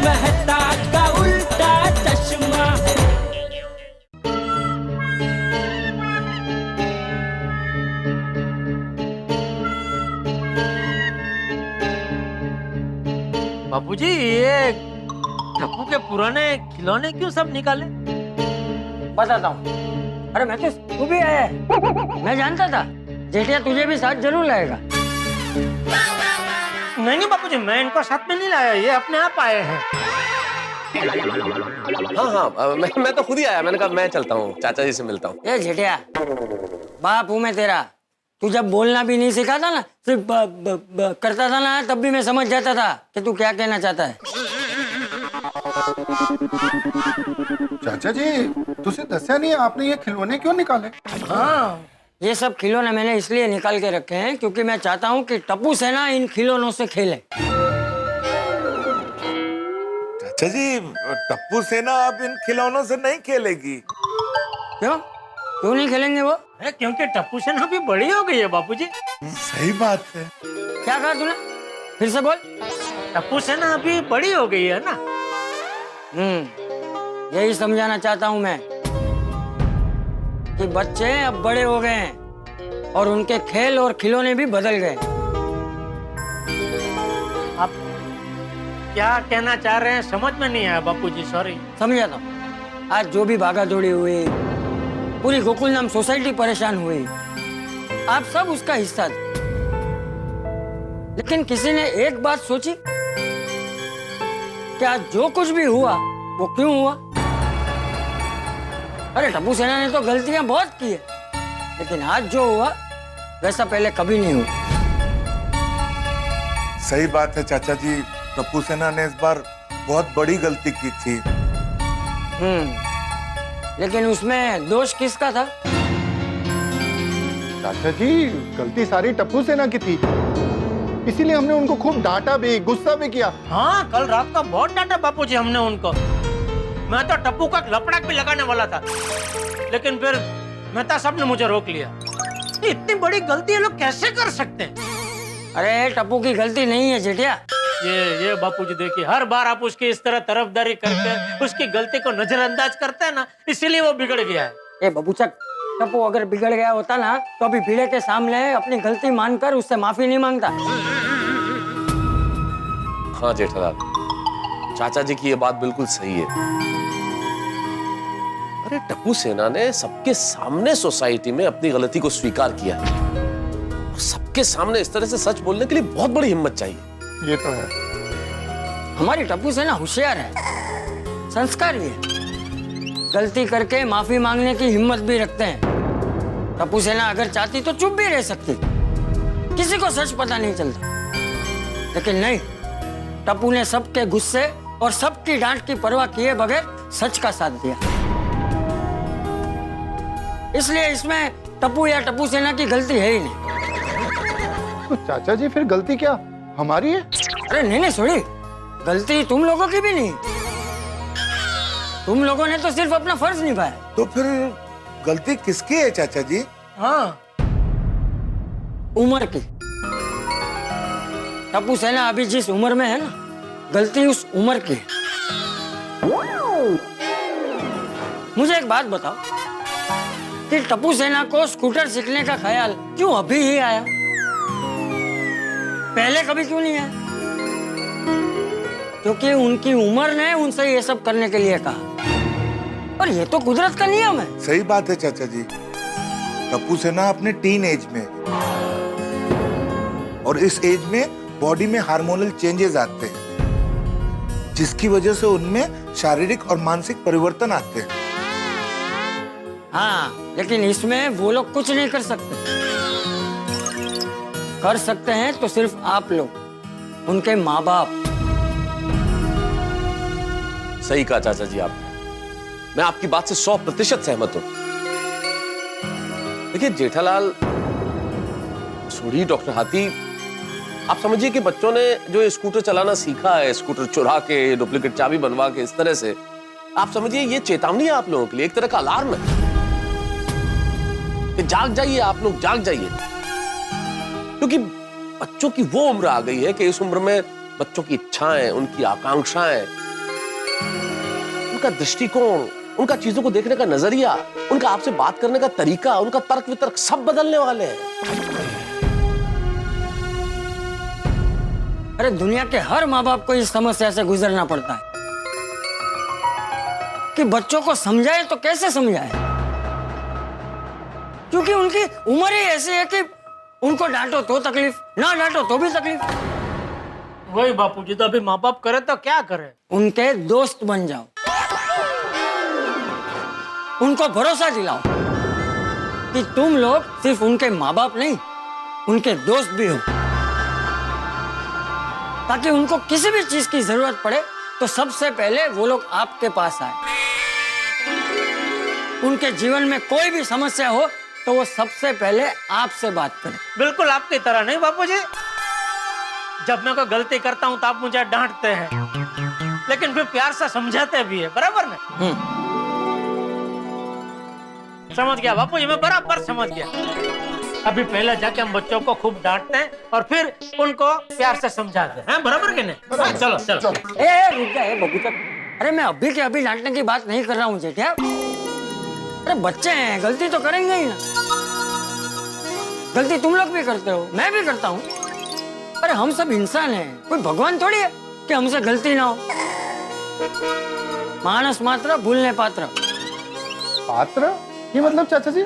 मेहता का उल्टा चश्मा। बापूजी, ये टप्पू के पुराने खिलौने क्यों सब निकाले? बताता हूँ। अरे मैं तो तू भी आया है। मैं जानता था जेठिया तुझे भी साथ जरूर लाएगा। नहीं बापूजी, मैं इनको साथ में नहीं लाया, ये अपने आप आए हैं। हाँ, मैं तो खुद ही आया। मैंने कहा मैं चलता हूँ, चाचा जी से मिलता हूँ। ये जेठिया, बाप हूँ मैं तेरा। तू जब बोलना भी नहीं सीखा था ना, सिर्फ करता था ना, तब भी मैं समझ जाता था कि तू क्या कहना चाहता है। चाचा जी, तुझे दस्या नहीं आपने ये खिलौने क्यों निकाले? हाँ, ये सब खिलौने मैंने इसलिए निकाल के रखे हैं क्योंकि मैं चाहता हूँ कि टप्पू सेना इन खिलौनों से खेले। चाचा जी, टप्पू सेना अब इन खिलौनों से नहीं खेलेगी। क्यों क्यों नहीं खेलेंगे वो? क्योंकि टप्पू सेना भी बड़ी हो गई है बापूजी। सही बात है। क्या कहा तूने? फिर से बोल। टप्पू सेना अभी बड़ी हो गई है ना। यही समझाना चाहता हूँ मैं कि बच्चे अब बड़े हो गए हैं और उनके खेल और खिलौने भी बदल गए। आप क्या कहना चाह रहे हैं समझ में नहीं आया बापूजी, सॉरी। समझाता हूँ। आज जो भी भागा दौड़ी हुई, पूरी गोकुलधाम सोसाइटी परेशान हुई, आप सब उसका हिस्सा थे। लेकिन किसी ने एक बात सोची कि आज जो कुछ भी हुआ वो क्यों हुआ? अरे टप्पू सेना ने तो गलतियां बहुत की है, लेकिन आज जो हुआ वैसा पहले कभी नहीं हुआ। सही बात है चाचा जी, टप्पू सेना ने इस बार बहुत बड़ी गलती की थी। लेकिन उसमें दोष किसका था? चाचा जी, गलती सारी टप्पू सेना की थी, इसीलिए हमने उनको खूब डांटा भी, गुस्सा भी किया। हाँ, कल रात का बहुत डांटा बापूजी हमने उनको। मैं तो टप्पू का लपड़ाक भी लगाने वाला था, लेकिन फिर मेहता साहब ने मुझे रोक लिया। इतनी बड़ी गलती ये लोग कैसे कर सकते हैं? अरे टप्पू की गलती नहीं है जेठिया। ये बापूजी देखिए, हर बार आप उसकी इस तरह तरफदारी करके उसकी गलती को नजरअंदाज करते हैं ना, इसीलिए वो बिगड़ गया है। ए बबूचक, टप्पू अगर बिगड़ गया होता ना तो अभी भीड़े के सामने अपनी गलती मानकर उससे माफी नहीं मांगता। हाँ जेठालाल, चाचा जी की ये बात बिल्कुल सही है। अरे टप्पू सेना ने सबके सामने सोसाइटी में अपनी गलती को स्वीकार किया है, और सबके सामने इस तरह से सच बोलने के लिए बहुत बड़ी हिम्मत चाहिए। ये तो है। हमारी टप्पू सेना होशियार है, संस्कारी है, गलती करके माफी मांगने की हिम्मत भी रखते हैं। टप्पू सेना अगर चाहती तो चुप भी रह सकती, किसी को सच पता नहीं चलता। लेकिन नहीं, टप्पू ने सबके गुस्से और सबकी डांट की परवाह किए बगैर सच का साथ दिया। इसलिए इसमें टप्पू या टप्पू सेना की गलती है ही नहीं। तो चाचा जी, फिर गलती क्या हमारी है? अरे नहीं सुनी, गलती तुम लोगों की भी नहीं। तुम लोगों ने तो सिर्फ अपना फर्ज निभाया। तो फिर गलती किसकी है चाचा जी? हाँ, उम्र की। टप्पू सेना अभी जिस उम्र में है ना, गलती उस उम्र की है। मुझे एक बात बताओ कि टप्पू सेना को स्कूटर सीखने का ख्याल क्यों अभी ही आया? पहले कभी क्यों नहीं आया? क्योंकि उनकी उम्र ने उनसे ये सब करने के लिए कहा, और ये तो कुदरत का नियम है। सही बात है चाचा जी, टप्पू सेना अपने टीन एज में, और इस एज में बॉडी में हार्मोनल चेंजेस आते हैं, जिसकी वजह से उनमें शारीरिक और मानसिक परिवर्तन आते हैं। हाँ, लेकिन इसमें वो लोग कुछ नहीं कर सकते। कर सकते हैं तो सिर्फ आप लोग, उनके माँ बाप। सही कहा चाचा जी आपने, मैं आपकी बात से 100% सहमत हूं। देखिए जेठालाल, सुड़ी डॉक्टर हाथी, आप समझिए कि बच्चों ने जो स्कूटर चलाना सीखा है, स्कूटर चुरा के, डुप्लीकेट चाबी बनवा के, इस तरह से, आप समझिए ये चेतावनी है आप लोगों के लिए, एक तरह का अलार्म है कि जाग जाइए, आप लोग जाग जाइए। क्योंकि बच्चों की वो उम्र आ गई है कि इस उम्र में बच्चों की इच्छाएं, उनकी आकांक्षाएं उनका दृष्टिकोण, उनका चीजों को देखने का नजरिया, उनका आपसे बात करने का तरीका, उनका तर्क वितर्क सब बदलने वाले हैं। अरे दुनिया के हर माँ बाप को इस समस्या से गुजरना पड़ता है कि बच्चों को समझाए तो कैसे समझाए, क्योंकि उनकी उम्र ही ऐसी है कि उनको डांटो तो तकलीफ, ना डांटो तो भी तकलीफ। वही बापूजी, तो अभी माँ बाप करे तो क्या करे? उनके दोस्त बन जाओ, उनको भरोसा दिलाओ कि तुम लोग सिर्फ उनके माँ बाप नहीं, उनके दोस्त भी हो, ताकि उनको किसी भी चीज की जरूरत पड़े तो सबसे पहले वो लोग आपके पास आए। उनके जीवन में कोई भी समस्या हो तो वो सबसे पहले आपसे बात करें। बिल्कुल आपकी तरह नहीं बापूजी। जब मैं कोई गलती करता हूँ तो आप मुझे डांटते हैं, लेकिन फिर प्यार से समझाते भी है, बराबर ना? समझ गया बापूजी, मैं बराबर समझ गया। अभी पहले जाके हम बच्चों को खूब डांटते हैं और फिर उनको प्यार से समझाते हैं, बराबर कि नहीं? चलो चलो। रुक जा बबूता। अरे मैं अभी के अभी डांटने की बात नहीं कर रहा हूँ जेठिया। अरे बच्चे हैं, गलती तो करेंगे ही ना। गलती तुम लोग भी करते हो, मैं भी करता हूँ। अरे हम सब इंसान हैं, कोई भगवान थोड़ी है कि हमसे गलती ना हो। मानस मात्र भूलने पात्र। पात्र? ये मतलब चाचा जी?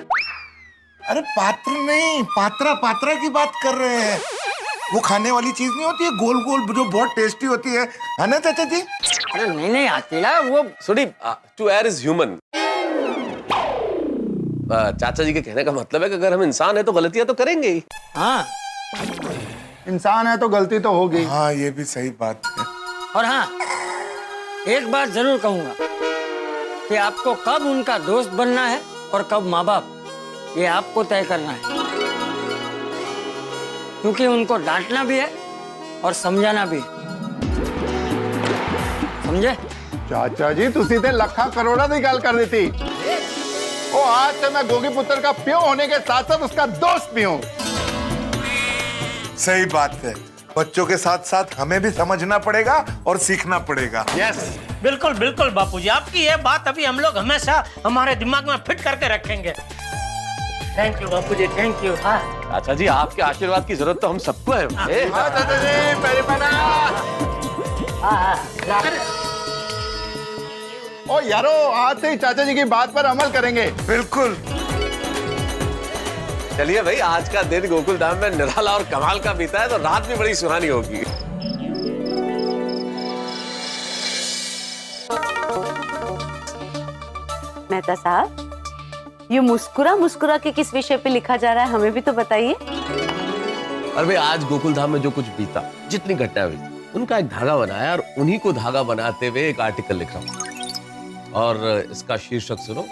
अरे पात्र नहीं, पात्रा पात्रा की बात कर रहे हैं। वो खाने वाली चीज नहीं होती है, गोल गोल, जो बहुत टेस्टी होती है ना चाचा जी? अरे नहीं आतीला, वो सुनी, टू एयर इज ह्यूमन। चाचा जी के कहने का मतलब है कि अगर हम इंसान है तो गलतियां तो करेंगे ही। हाँ, इंसान है तो गलती तो होगी। हाँ, ये भी सही बात है। और हाँ, एक बात जरूर कहूंगा कि आपको कब उनका दोस्त बनना है और कब माँ बाप, ये आपको तय करना है, क्योंकि उनको डांटना भी है और समझाना भी है। समझे? चाचा जी तुसी ते लखा करोड़ा की गल कर दी। ओ आज से मैं गोगी पुत्र का प्यो होने के साथ साथ उसका दोस्त भी हूँ। सही बात है। बच्चों के साथ साथ हमें भी समझना पड़ेगा और सीखना पड़ेगा। यस, बिल्कुल बिल्कुल बापूजी, आपकी ये बात अभी हम लोग हमेशा हमारे दिमाग में फिट करके रखेंगे। Thank you Bapuji, thank you. हाँ चाचा जी, आपके आशीर्वाद की जरूरत तो हम सबको है। हाँ चाचा जी, मेरी बना। ओ यारो, आज से ही चाचा जी की बात पर अमल करेंगे। बिल्कुल। चलिए भाई, आज का दिन गोकुल धाम में निराला और कमाल का बीता है, तो रात भी बड़ी सुहानी होगी। मेहता साहब, ये मुस्कुरा मुस्कुरा के किस विषय पे लिखा जा रहा है, हमें भी तो बताइए। और भाई, आज गोकुल धाम में जो कुछ बीता, जितनी घटनाएं हुई, उनका एक धागा बनाया और उन्हीं को धागा बनाते हुए एक आर्टिकल लिख रहा हूं। और इसका शीर्षक सुनो,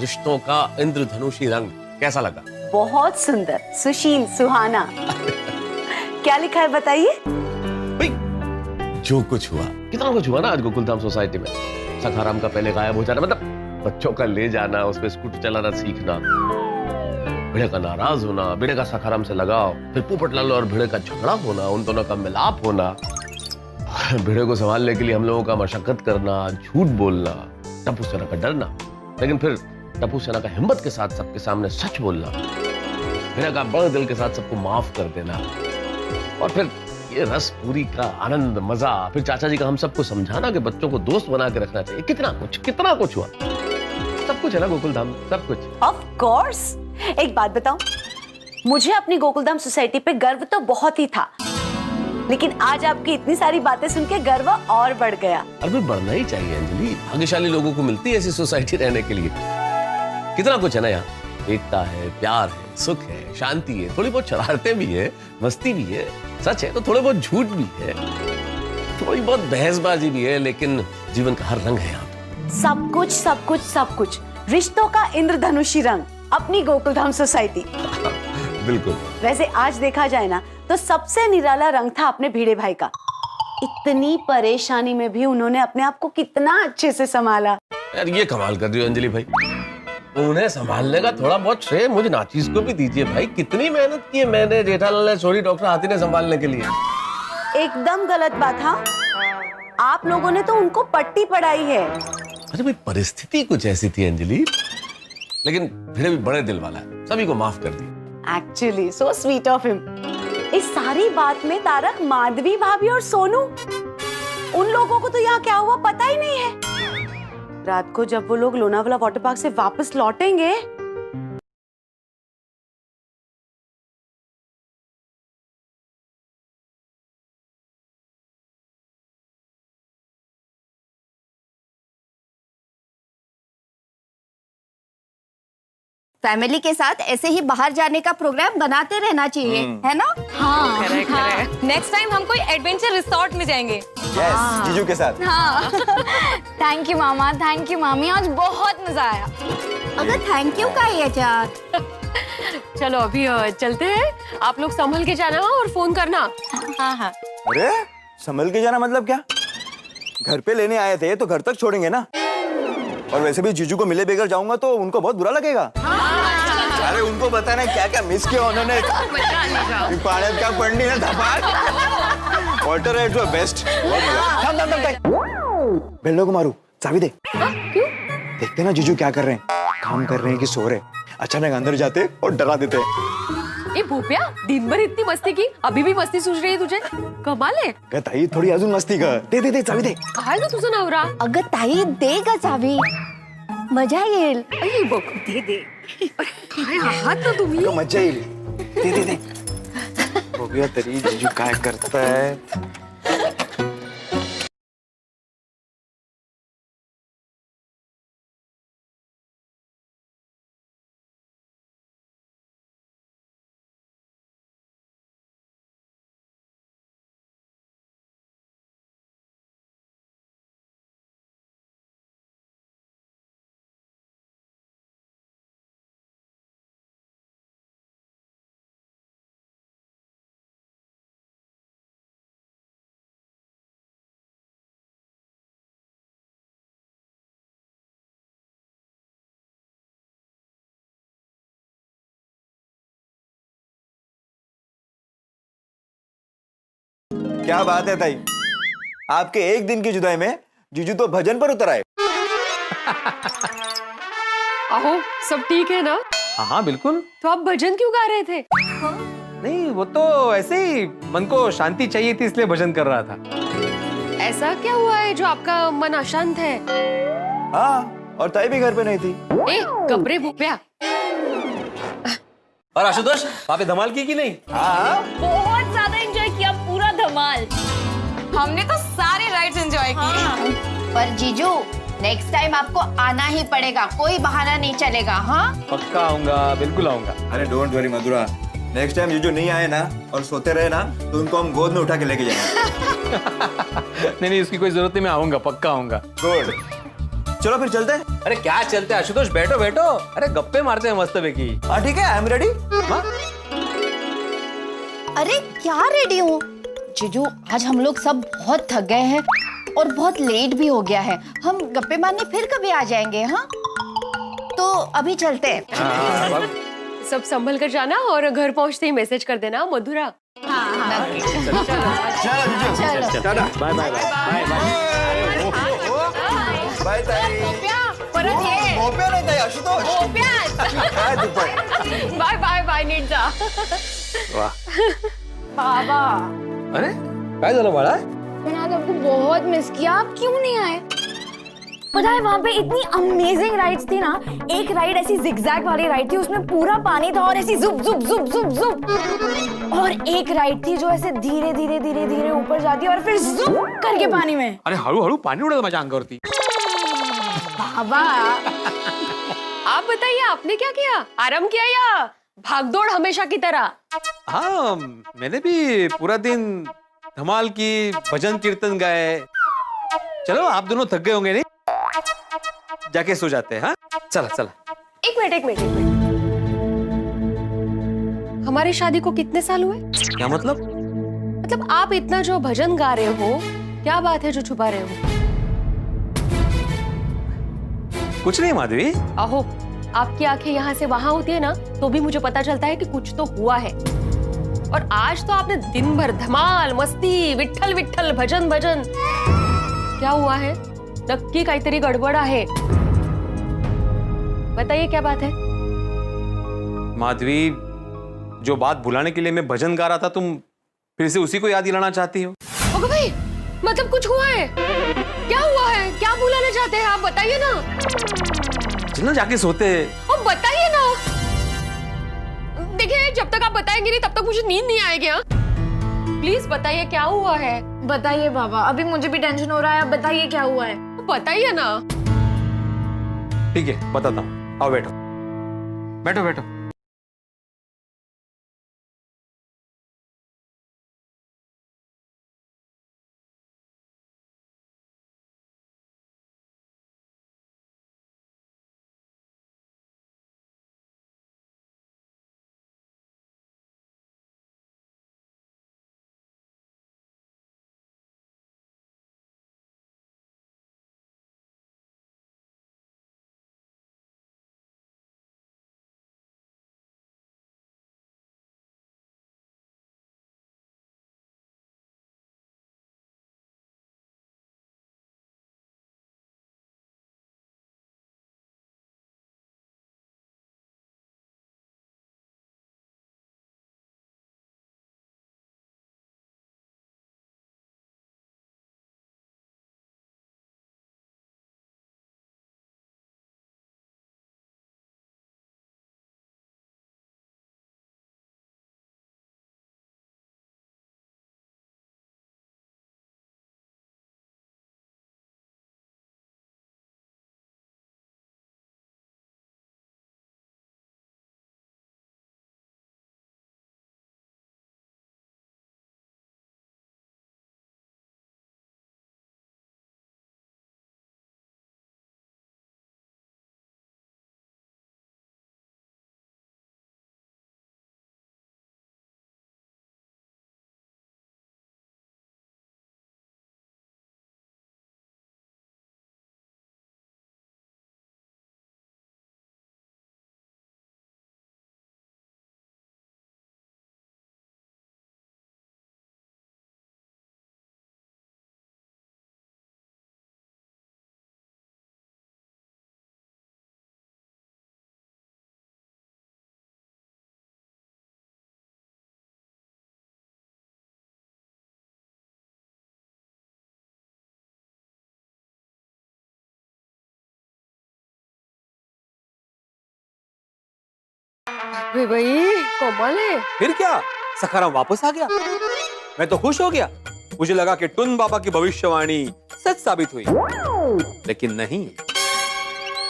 रिश्तों का इंद्रधनुषी रंग। कैसा लगा? बहुत सुंदर, सुशील, सुहाना। क्या लिखा है बताइए। भाई, जो कुछ हुआ, कितना कुछ हुआ ना आज गोकुल धाम सोसाइटी में। सखाराम का पहले गायब हो जाना, मतलब बच्चों का ले जाना, उसमें स्कूटर चलाना सीखना, भिड़े का नाराज होना, भिड़े का सखाराम से लगाव, फिर पोपटलाल और भिड़े का झगड़ा होना, उन दोनों का मिलाप होना, भिड़े को संभालने के लिए हम लोगों का मशक्कत करना, झूठ बोलना, टप्पू सेना का डरना, लेकिन फिर टप्पू सेना का हिम्मत के साथ सबके सामने सच बोलना, भिड़े का बड़े दिल के साथ सबको माफ कर देना, और फिर ये रस पूरी का आनंद, मजा, फिर चाचा जी का हम सबको समझाना कि बच्चों को दोस्त बना के रखना चाहिए। कितना कुछ हुआ। सब कुछ है ना गोकुल धाम, सब कुछ। Of course. एक बात बताऊं, मुझे अपनी गोकुलधाम सोसाइटी पे गर्व तो बहुत ही था, लेकिन आज आपकी इतनी सारी बातें सुन के गर्व और बढ़ गया। अरे बढ़ना ही चाहिए अंजलि, भाग्यशाली लोगों को मिलती है ऐसी सोसाइटी रहने के लिए। कितना कुछ है ना यहाँ, एकता है, प्यार है, सुख है, शांति है, थोड़ी बहुत शरारतें भी है, मस्ती भी है, सच है तो थोड़े बहुत झूठ भी है, थोड़ी बहुत बहसबाजी भी है, लेकिन जीवन का हर रंग है यहाँ पे। सब कुछ सब कुछ सब कुछ, रिश्तों का इंद्रधनुषी रंग अपनी गोकुलधाम सोसाइटी। बिल्कुल। वैसे आज देखा जाए ना तो सबसे निराला रंग था अपने भिड़े भाई का। इतनी परेशानी में भी उन्होंने अपने आप को कितना अच्छे से संभाला। यार ये कमाल कर रही हो अंजलि भाई, उन्हें संभालने का थोड़ा बहुत श्रेय मुझे नाचीज को भी दीजिए भाई। कितनी मेहनत की है मैंने, जेठालाल ने, सॉरी डॉक्टर हाथी ने संभालने के लिए। एकदम गलत बात। हाँ, आप लोगों ने तो उनको पट्टी पढ़ाई है। अरे भाई परिस्थिति कुछ ऐसी थी अंजलि, लेकिन फिर भी बड़े दिल वाला है, सभी को माफ कर दिया। Actually so sweet of him. इस सारी बात में तारक, माधवी भाभी और सोनू, उन लोगों को तो यहाँ क्या हुआ पता ही नहीं है। रात को जब वो लोग लोनावाला वाटर पार्क से वापस लौटेंगे, फैमिली के साथ ऐसे ही बाहर जाने का प्रोग्राम बनाते रहना चाहिए, है ना? हाँ, नेक्स्ट टाइम हम कोई एडवेंचर रिसोर्ट में जाएंगे। यस, जीजू के साथ। हाँ। Thank you mama, thank you मामी, आज बहुत मजा आया। अगर थैंक यू का ही है यार। चलो अभी चलते हैं, आप लोग संभल के जाना और फोन करना। हाँ हाँ। अरे संभल के जाना मतलब क्या? घर पे लेने आए थे तो घर तक छोड़ेंगे ना। और वैसे भी जीजू को मिले बगैर जाऊंगा तो उनको बहुत बुरा लगेगा। अरे उनको बताना क्या क्या मिस किया उन्होंने। पानी क्या पढ़नी है धपाक। वाटर राइड्स वर बेस्ट। बेल्लो को मारू, चाबी दे। क्यों? देखते ना जीजू क्या कर रहे हैं, काम कर रहे हैं कि सो रहे। अचानक अंदर जाते और डरा देते। ए भूपिया, दिन भर इतनी मस्ती की, अभी भी मस्ती सूझ रही है तुझे? कमाल है। ताई थोडी अजून मस्ती कर। दे दे दे चाबी दे। काय ग तुझं नवरा? अगं ताई दे ग चावी, मजा येईल। अरे बघ, दे दे। काय आहात ना तुम्ही? अगं मजा येईल। दे दे दे। बघूया तरी जीजू काय करताय। क्या बात है ताई, आपके एक दिन की जुदाई में जीजू तो भजन पर उतर आए। आहो, सब ठीक है ना? हाँ बिल्कुल। तो आप भजन क्यों गा रहे थे? नहीं, वो तो ऐसे ही मन को शांति चाहिए थी इसलिए भजन कर रहा था। ऐसा क्या हुआ है जो आपका मन अशांत है? हाँ, और ताई भी घर पे नहीं थी। ए कपड़े भूपिया। और आशुतोष, पापे धमाल की नहीं? हाँ, बहुत ज्यादा एंजॉय किया, पूरा धमाल। हमने तो सारे राइड्स एंजॉय किए। पर जीजू नेक्स्ट टाइम आपको आना ही पड़ेगा, कोई बहाना नहीं चलेगा। हाँ पक्का आऊंगा, बिल्कुल आऊंगा। अरे don't worry Mathura, next time जीजू नहीं आए ना और सोते रहे ना तो उनको हम गोद में उठा के लेके जाएंगे। नहीं, उसकी कोई जरूरत नहीं, मैं आऊंगा, पक्का आऊंगा। गुड, चलो फिर चलते हैं। अरे क्या चलते हैं आशुतोष, बैठो बैठो। अरे गप्पे मारते हैं मस्त बेकी। हाँ ठीक है, आई एम रेडी। अरे क्या रेडी हूँ जीजू, आज हम लोग सब बहुत थक गए हैं और बहुत लेट भी हो गया है। हम गप्पे मारने फिर कभी आ जाएंगे। हाँ तो अभी चलते हैं। सब संभल कर जाना और घर पहुंचते ही मैसेज कर देना मधुरा। बाय बाय बाय ताई। परत ये। भोप्या नाही ताई, आशुतोष। काय दुपारी। बाय बाय बाय, नीट जा। बाबा अरे काय झालं बाळा? मैंने आज आपको बहुत मिस किया, आप क्यों नहीं आए? पता है वहाँ पे इतनी अमेजिंग राइड्स थी ना। एक राइड ऐसी जिगजैग वाली राइड थी, उसमें पूरा पानी था और ऐसी जुप जुप जुप जुप जुप। और एक राइड थी जो ऐसे धीरे धीरे धीरे धीरे ऊपर जाती और फिर जुप करके पानी में। अरे हळूहळू पाणी उडत माझ्या अंगावरती। बाबा आप बताइए, आपने क्या किया? आराम किया या भागदौड़ हमेशा की तरह? हाँ, मैंने भी पूरा दिन धमाल की, भजन कीर्तन गाए। चलो आप दोनों थक गए होंगे, नहीं? जाके सो जाते हैं। हाँ चला चला। एक मिनट। हमारी शादी को कितने साल हुए? क्या मतलब? मतलब आप इतना जो भजन गा रहे हो, क्या बात है जो छुपा रहे हो? कुछ नहीं माधवी। आहो, आपकी आंखें यहाँ से वहां होती है ना, तो भी मुझे पता चलता है कि कुछ तो हुआ है। और आज तो आपने दिन भर धमाल, मस्ती, विट्ठल विट्ठल, भजन भजन। क्या हुआ है? नक्की काहीतरी गडबड आहे. बताइए क्या बात है? माधवी, जो बात भुलाने के लिए मैं भजन गा रहा था, तुम फिर से उसी को याद दिलाना चाहती हो? ओके भाई, मतलब कुछ हुआ है? क्या हुआ है? क्या भुलाना चाहते हैं आप? बताइए ना. चलना जाके सोते हैं. अब बताइए ना. देखिए, जब तक आप बताएंगे नहीं तब तक मुझे नींद नहीं आएगी. हाँ, प्लीज बताइए क्या हुआ है. बताइए बाबा, अभी मुझे भी टेंशन हो रहा है. अब बताइए क्या हुआ है. बताइए ना. ठीक है, बताता हूँ. आओ बैठो बैठो बैठो. भाई कमाल है. फिर क्या, सखाराम वापस आ गया. मैं तो खुश हो गया. मुझे लगा कि टुन बाबा की भविष्यवाणी सच साबित हुई, लेकिन नहीं.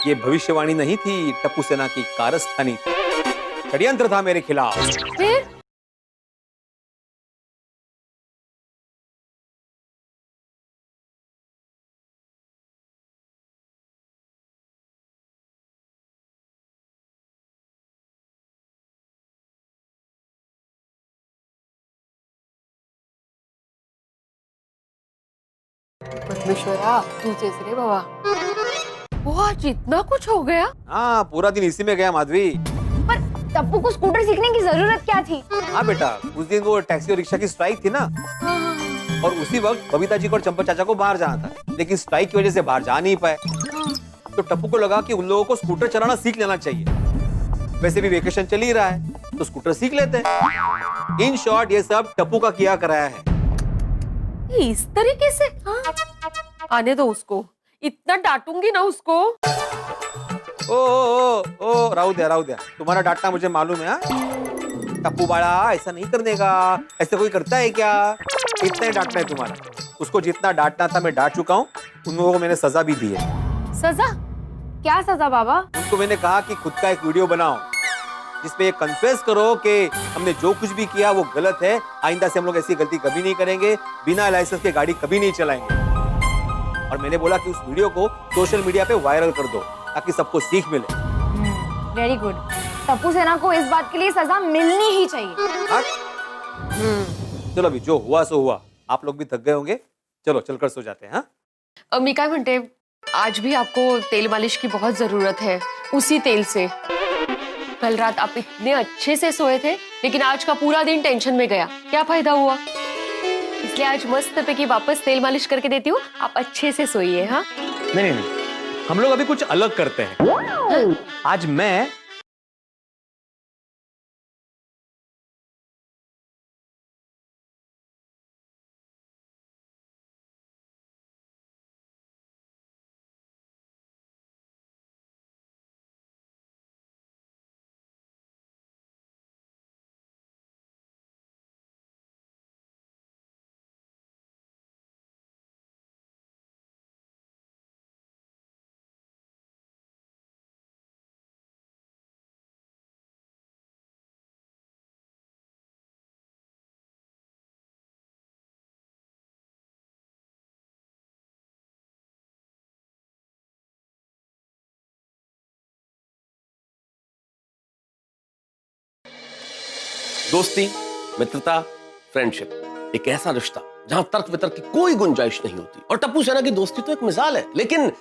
ये भविष्यवाणी नहीं थी, टप्पू सेना की कारस्थानी थी. षड्यंत्र था मेरे खिलाफ. फिर परमेश्वरा तुझेच रे बाबा. वो आज इतना कुछ हो गया. हाँ, पूरा दिन इसी में गया माधवी. पर टप्पू को स्कूटर सीखने की जरूरत क्या थी? हाँ बेटा, उस दिन वो टैक्सी और रिक्शा की स्ट्राइक थी ना, और उसी वक्त बबीता जी को और चंपा चाचा को बाहर जाना था, लेकिन स्ट्राइक की वजह से बाहर जा नहीं पाए. तो टप्पू को लगा कि उन लोगों को स्कूटर चलाना सीख लेना चाहिए. वैसे भी वेकेशन चल ही रहा है, तो स्कूटर सीख लेते हैं. इन शॉर्ट ये सब टप्पू का किया कराया है. इस तरीके से? हाँ? आने दो उसको, इतना डांटूंगी ना उसको. ओ राहु दिया. तुम्हारा डांटना मुझे मालूम है. टप्पू बाड़ा ऐसा नहीं करने का. ऐसे कोई करता है क्या? इतना ही डांटना है तुम्हारा. उसको जितना डांटना था मैं डांट चुका हूँ. उन लोगों को मैंने सजा भी दी है. सजा? क्या सजा बाबा? उनको मैंने कहा कि खुद का एक वीडियो बनाओ जिसमें ये कन्फेस करो कि हमने जो कुछ भी किया वो गलत है. आइंदा से हम लोग ऐसी गलती कभी नहीं करेंगे. बिना लाइसेंस के गाड़ी कभी नहीं चलाएंगे. और मैंने बोला कि उस वीडियो को सोशल मीडिया पे वायरल कर दो ताकि सबको सीख मिले. Very good. टप्पू सेना को इस बात के लिए सजा मिलनी ही चाहिए. चलो अभी जो हुआ सो हुआ. आप लोग भी थक गए होंगे. चलो चलकर सो जाते हैं. मी काय म्हणते, आज भी आपको तेल मालिश की बहुत जरूरत है. उसी तेल से. कल रात आप इतने अच्छे से सोए थे, लेकिन आज का पूरा दिन टेंशन में गया. क्या फायदा हुआ? इसलिए आज मस्त पैकी वापस तेल मालिश करके देती हूँ, आप अच्छे से सोइए। हाँ नहीं, हम लोग अभी कुछ अलग करते हैं। आज मैं दोस्ती, मित्रता, फ्रेंडशिप, एक ऐसा रिश्ता जहां तर्क वितर्क की कोई गुंजाइश नहीं होती। और टप्पू सेना की दोस्ती तो एक मिसाल है, लेकिन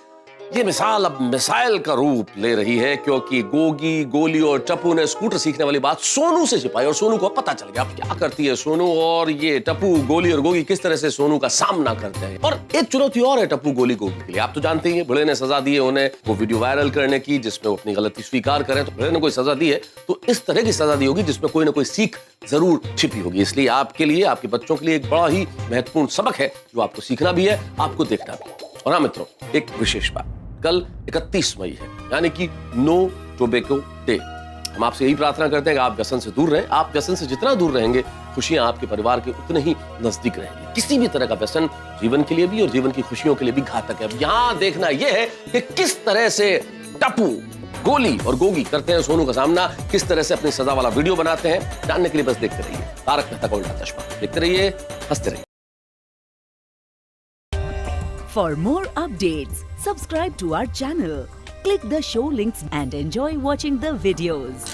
ये मिसाल अब मिसाइल का रूप ले रही है, क्योंकि गोगी, गोली और टप्पू ने स्कूटर सीखने वाली बात सोनू से छिपाई और सोनू को पता चल गया अब क्या करती है सोनू, और ये टप्पू, गोली और गोगी किस तरह से सोनू का सामना करते हैं। और एक चुनौती और है टप्पू, गोली, गोगी के लिए। आप तो जानते ही हैं, बड़े ने सजा दी है उन्हें वो वीडियो वायरल करने की जिसमें वो अपनी गलती स्वीकार करें। तो बड़े ने कोई सजा दी है तो इस तरह की सजा दी होगी जिसमें कोई ना कोई सीख जरूर छिपी होगी। इसलिए आपके लिए, आपके बच्चों के लिए एक बड़ा ही महत्वपूर्ण सबक है जो आपको सीखना भी है, आपको देखना भी है। और हाँ मित्रों, एक विशेष बात, कल 31 मई है, यानी कि नो टोबैको डे। हम आपसे यही प्रार्थना करते हैं कि आप व्यसन से दूर रहें। आप व्यसन से जितना दूर रहेंगे, खुशियां आपके परिवार के उतने ही नजदीक रहेंगी। किसी भी तरह का व्यसन जीवन के लिए भी और जीवन की खुशियों के लिए भी घातक है। अब यहाँ देखना यह है कि किस तरह से टप्पू, गोली और गोगी करते हैं सोनू का सामना, किस तरह से अपनी सजा वाला वीडियो बनाते हैं। जानने के लिए बस देखते रहिए तारक मेहता का उल्टा चश्मा। देखते रहिए, हंसते रहिए। For more updates, subscribe to our channel, click the show links and enjoy watching the videos.